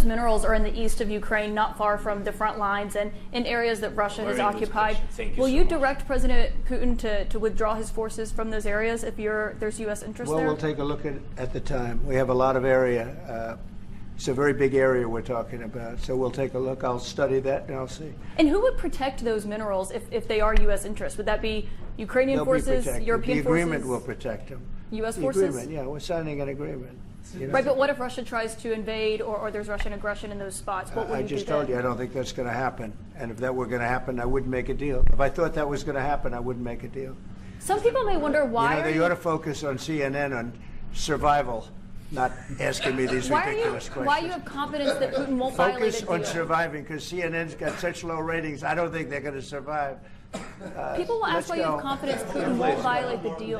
Minerals are in the east of Ukraine, not far from the front lines and in areas that Russia has occupied. Will you direct President Putin to withdraw his forces from those areas if there's U.S. interest there? Well, we'll take a look at the time. We have a lot of area. It's a very big area we're talking about. So we'll take a look. I'll study that and I'll see. And who would protect those minerals if they are U.S. interests? Would that be Ukrainian forces, European forces? The agreement will protect them. U.S. forces? Agreement, yeah. We're signing an agreement. Right, but what if Russia tries to invade or there's Russian aggression in those spots? What would you do? I just told you I don't think that's going to happen. And if that were going to happen, I wouldn't make a deal. If I thought that was going to happen, I wouldn't make a deal. Some people may wonder why. They ought to focus on CNN on survival, not asking me these ridiculous questions. Why you have confidence that Putin won't violate a deal? Focus on surviving, because CNN's got such low ratings. I don't think they're going to survive. People will ask why you have confidence Putin won't violate the deal.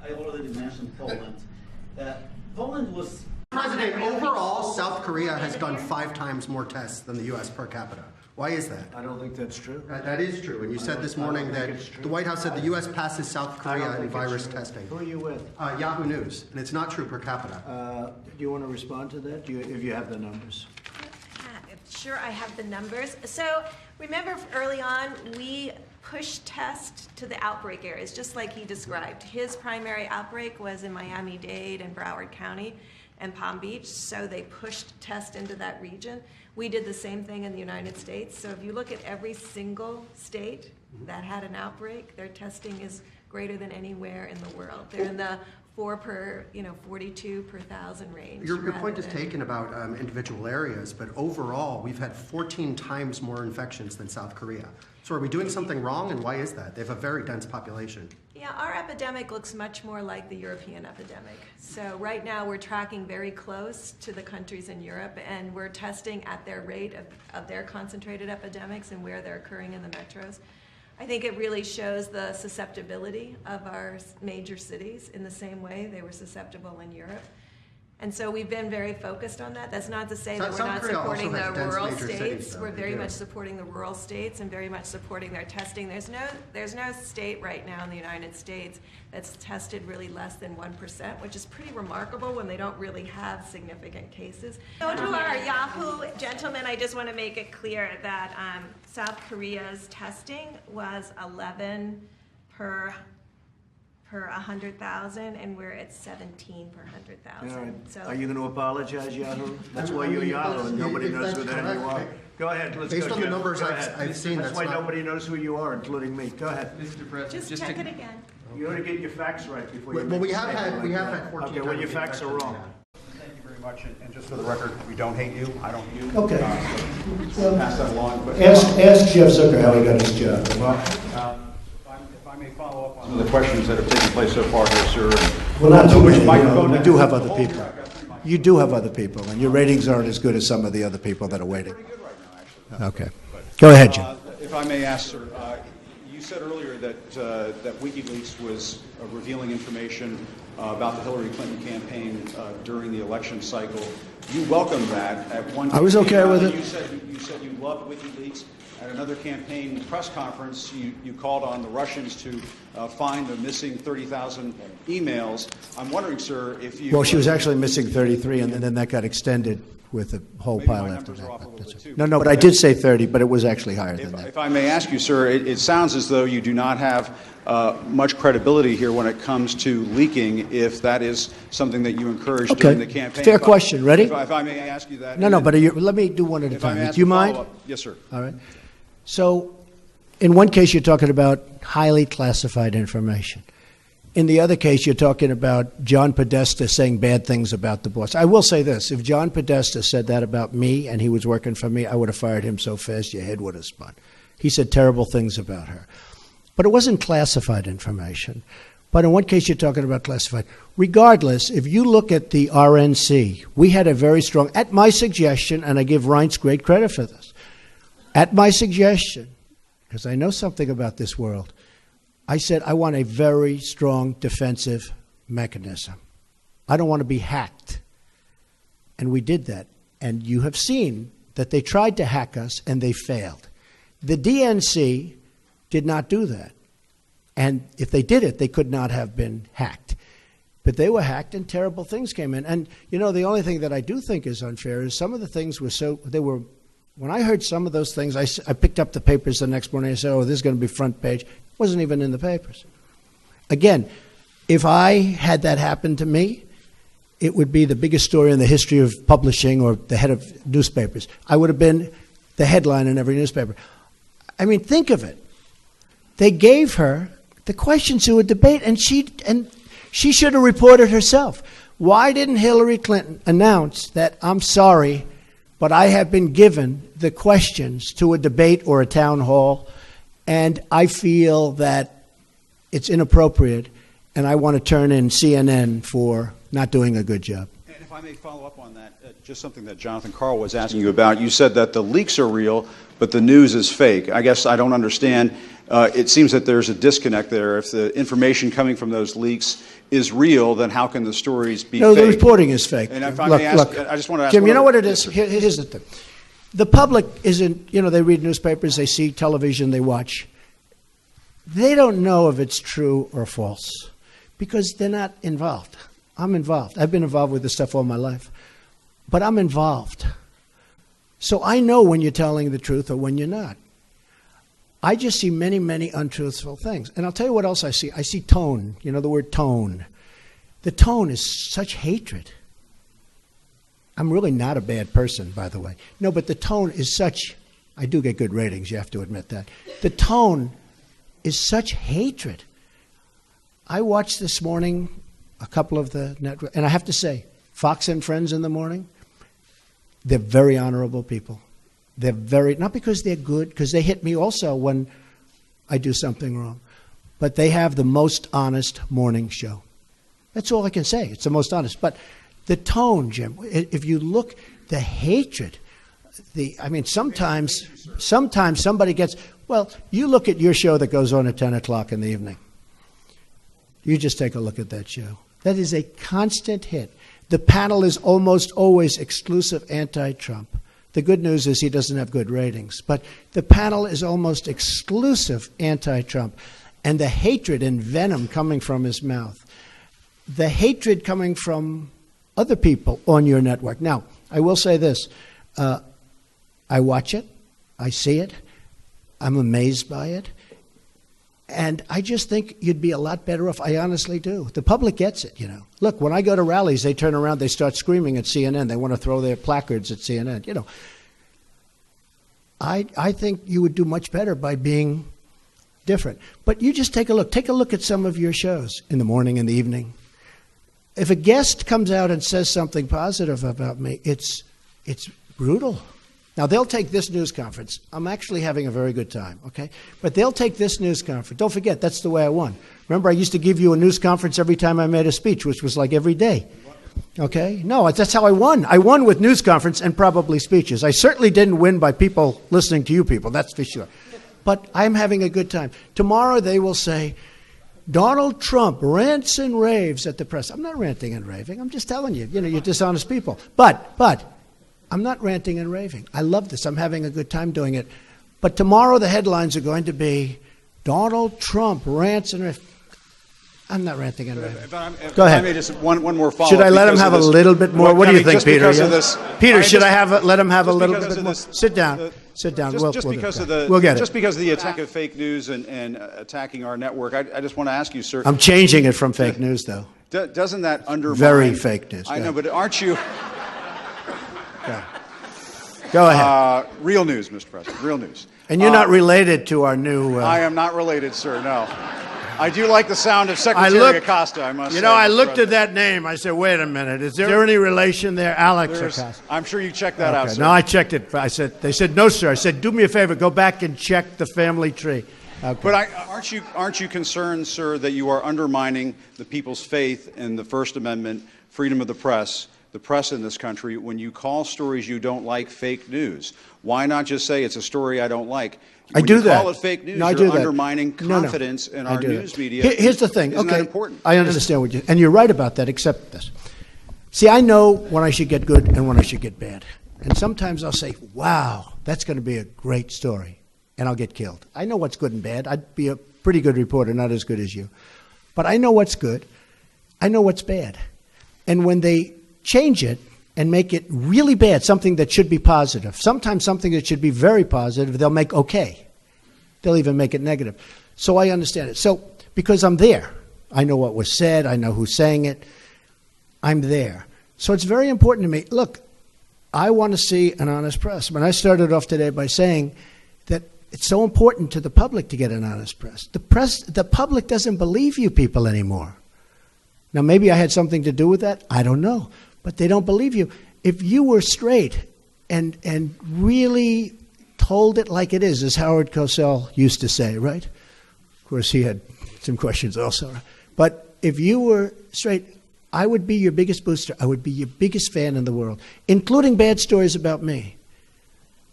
I already mentioned Poland. Poland was... President, overall, South Korea has done 5 times more tests than the U.S. per capita. Why is that? I don't think that's true. That is true. And you said this morning that the White House said the U.S. passes South Korea in virus testing. Who are you with? Yahoo News. And it's not true per capita. Do you want to respond to that? If you have the numbers. Sure, I have the numbers. So remember early on, we pushed tests to the outbreak areas, just like he described. His primary outbreak was in Miami-Dade and Broward County and Palm Beach, so they pushed tests into that region. We did the same thing in the United States. So if you look at every single state that had an outbreak, their testing is greater than anywhere in the world. They're in the 42 per thousand range. Your point is taken about individual areas, but overall, we've had 14 times more infections than South Korea. So are we doing something wrong, and why is that? They have a very dense population. Yeah, our epidemic looks much more like the European epidemic. So right now we're tracking very close to the countries in Europe, and we're testing at their rate of their concentrated epidemics and where they're occurring in the metros. I think it really shows the susceptibility of our major cities in the same way they were susceptible in Europe. And so we've been very focused on that. That's not to say that we're not supporting the rural states. We're very much supporting the rural states and very much supporting their testing. There's no state right now in the United States that's tested really less than 1%, which is pretty remarkable when they don't really have significant cases. So to our Yahoo gentlemen, I just want to make it clear that South Korea's testing was 11 per 100,000, and we're at 17 per 100,000. So are you going to apologize, Yahoo? That's why you're Yahoo, and nobody knows who the hell you are. Go ahead, let's Based go. on the numbers I've seen, that's why nobody knows who you are, including me. Go ahead. Mr. President, just check it again. You ought to get your facts right before you. Well, we have had 14. Okay, well, your facts are wrong. Thank you very much, and just for the record, we don't hate you. I don't hate you. Okay. So pass that along. But ask Jeff Zucker how he got his job. Well, if I may follow up on some of the questions that have taken place so far here, sir. Well, not too many. We do have other people. You do have other people, and your ratings aren't as good as some of the other people that are waiting. Pretty good right now, actually. Okay. Go ahead, Jim. If I may ask, sir, you said earlier that WikiLeaks was revealing information about the Hillary Clinton campaign during the election cycle. You welcomed that at one time. I was okay with it. You said you loved WikiLeaks. At another campaign press conference, you called on the Russians to find the missing 30,000 emails. I'm wondering, sir, if you... Well, she was actually missing 33, and then that got extended with a whole pile after that. No, but I did say 30, but it was actually higher than that. If I may ask you, sir, it sounds as though you do not have much credibility here when it comes to leaking, if that is something that you encouraged during the campaign. Fair question. Ready? If I may ask you that. No, but let me do one at a time. Do you mind? Yes, sir. All right. So, in one case, you're talking about highly classified information. In the other case, you're talking about John Podesta saying bad things about the boss. I will say this. If John Podesta said that about me and he was working for me, I would have fired him so fast your head would have spun. He said terrible things about her. But it wasn't classified information. But in one case, you're talking about classified. Regardless, if you look at the RNC, we had a very strong, at my suggestion, and I give Reince great credit for this, at my suggestion, because I know something about this world, I said I want a very strong defensive mechanism. I don't want to be hacked. And we did that. And you have seen that they tried to hack us and they failed. The DNC did not do that. And if they did it, they could not have been hacked. But they were hacked and terrible things came in. And, you know, the only thing that I do think is unfair is some of the things when I heard some of those things, I picked up the papers the next morning and I said, oh, this is going to be front page. It wasn't even in the papers. Again, if I had that happen to me, it would be the biggest story in the history of publishing or the head of newspapers. I would have been the headline in every newspaper. I mean, think of it. They gave her the questions to a debate, and she should have reported herself. Why didn't Hillary Clinton announce that, I'm sorry, but I have been given the questions to a debate or a town hall, and I feel that it's inappropriate, and I want to turn in CNN for not doing a good job. And if I may follow up on that, just something that Jonathan Karl was asking you about. You said that the leaks are real, but the news is fake. I guess I don't understand. It seems that there's a disconnect there. If the information coming from those leaks is real, then how can the stories be fake? No, the reporting is fake. And if I may ask, I just want to ask Jim, you know what it is? Here's the thing. The public isn't, you know, they read newspapers, they see television, they watch. They don't know if it's true or false because they're not involved. I'm involved. I've been involved with this stuff all my life. But I'm involved. So I know when you're telling the truth or when you're not. I just see many, many untruthful things. And I'll tell you what else I see. I see tone. You know the word tone. The tone is such hatred. I'm really not a bad person, by the way. No, but the tone is such, I do get good ratings, you have to admit that. The tone is such hatred. I watched this morning a couple of the network, and I have to say, Fox and Friends in the morning, they're very honorable people. They're very, not because they're good, because they hit me also when I do something wrong, but they have the most honest morning show. That's all I can say. It's the most honest. But the tone, Jim, if you look, the hatred, I mean, sometimes somebody gets, well, you look at your show that goes on at 10 o'clock in the evening. You just take a look at that show. That is a constant hit. The panel is almost always exclusive anti-Trump. The good news is he doesn't have good ratings. But the panel is almost exclusive anti-Trump. And the hatred and venom coming from his mouth, the hatred coming from other people on your network. Now, I will say this. I watch it. I see it. I'm amazed by it. And I just think you'd be a lot better off. I honestly do. The public gets it, you know. Look, when I go to rallies, they turn around, they start screaming at CNN. They want to throw their placards at CNN, you know. I think you would do much better by being different. But you just take a look. Take a look at some of your shows in the morning and the evening. If a guest comes out and says something positive about me, it's brutal. Now, they'll take this news conference. I'm actually having a very good time, okay? But they'll take this news conference. Don't forget, that's the way I won. Remember, I used to give you a news conference every time I made a speech, which was like every day, okay? No, that's how I won. I won with news conference and probably speeches. I certainly didn't win by people listening to you people, that's for sure. But I'm having a good time. Tomorrow they will say, Donald Trump rants and raves at the press. I'm not ranting and raving. I'm just telling you, you know, you're dishonest people. But I'm not ranting and raving. I love this. I'm having a good time doing it. But tomorrow the headlines are going to be Donald Trump rants and raves. I'm not ranting and raving. Go ahead. I may just one more follow-up. Should I let him have a little bit more? What do you think, Peter? Peter, should I let him have a little bit more? Sit down. Sit down. We'll get it. Just because of the attack of fake news and attacking our network, I just want to ask you, sir. I'm changing it from fake news, though. Doesn't that undermine? Very fake news. I know, but aren't you? Go ahead. Real news, Mr. President. Real news. And you're not related to our new... I am not related, sir, no. I do like the sound of Secretary Acosta, I must say. You know, I looked at that name. I said, wait a minute. Is there any relation there? Alex Acosta. I'm sure you checked that out, sir. No, I checked it. They said, no, sir. I said, do me a favor. Go back and check the family tree. Okay. But aren't you concerned, sir, that you are undermining the people's faith in the First Amendment, freedom of the press in this country, when you call stories you don't like fake news? Why not just say it's a story I don't like? When I do you that. Call it fake news, no, you're undermining confidence in our news media. Here's the thing. Isn't that important? I understand what you... And you're right about that, except this. See, I know when I should get good and when I should get bad. And sometimes I'll say, wow, that's going to be a great story. And I'll get killed. I know what's good and bad. I'd be a pretty good reporter, not as good as you. But I know what's good. I know what's bad. And when they change it and make it really bad, something that should be positive, sometimes something that should be very positive, they'll make okay. They'll even make it negative. So I understand it. So because I'm there, I know what was said, I know who's saying it, I'm there. So it's very important to me. Look, I want to see an honest press. When I started off today by saying that it's so important to the public to get an honest press. The public doesn't believe you people anymore. Now, maybe I had something to do with that. I don't know. But they don't believe you. If you were straight and really told it like it is, as Howard Cosell used to say, right? Of course, he had some questions also. But if you were straight, I would be your biggest booster. I would be your biggest fan in the world, including bad stories about me.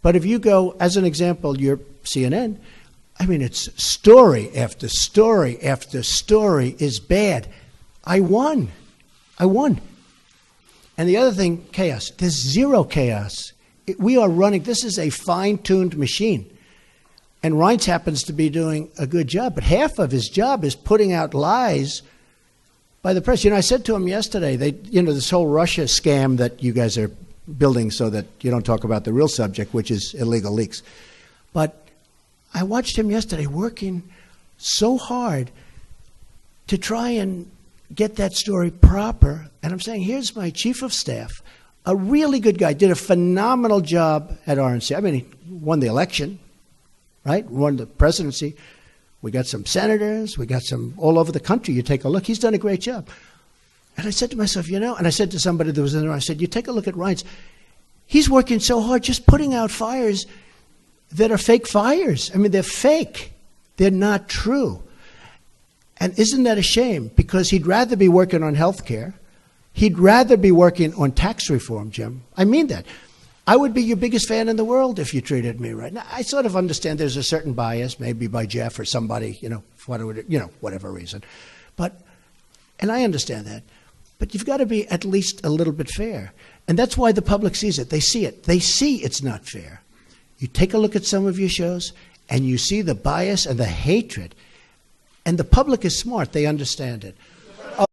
But if you go, as an example, you're CNN, I mean, it's story after story after story is bad. I won. And the other thing, chaos. There's zero chaos. We are running, this is a fine-tuned machine. And Reince happens to be doing a good job, but half of his job is putting out lies by the press. You know, I said to him yesterday, this whole Russia scam that you guys are building so that you don't talk about the real subject, which is illegal leaks. But I watched him yesterday working so hard to try and get that story proper. And I'm saying, here's my chief of staff, a really good guy, did a phenomenal job at RNC. I mean, he won the election, right? Won the presidency. We got some senators. We got some all over the country. You take a look. He's done a great job. And I said to myself, and I said to somebody that was in there, I said, you take a look at Reince. He's working so hard just putting out fires that are fake fires. I mean, they're fake. They're not true. And isn't that a shame? Because he'd rather be working on health care. He'd rather be working on tax reform, Jim. I mean that. I would be your biggest fan in the world if you treated me right. Now, I sort of understand there's a certain bias, maybe by Jeff or somebody, for whatever reason. And I understand that. But you've got to be at least a little bit fair. And that's why the public sees it. They see it. They see it's not fair. You take a look at some of your shows, and you see the bias and the hatred. And the public is smart. They understand it.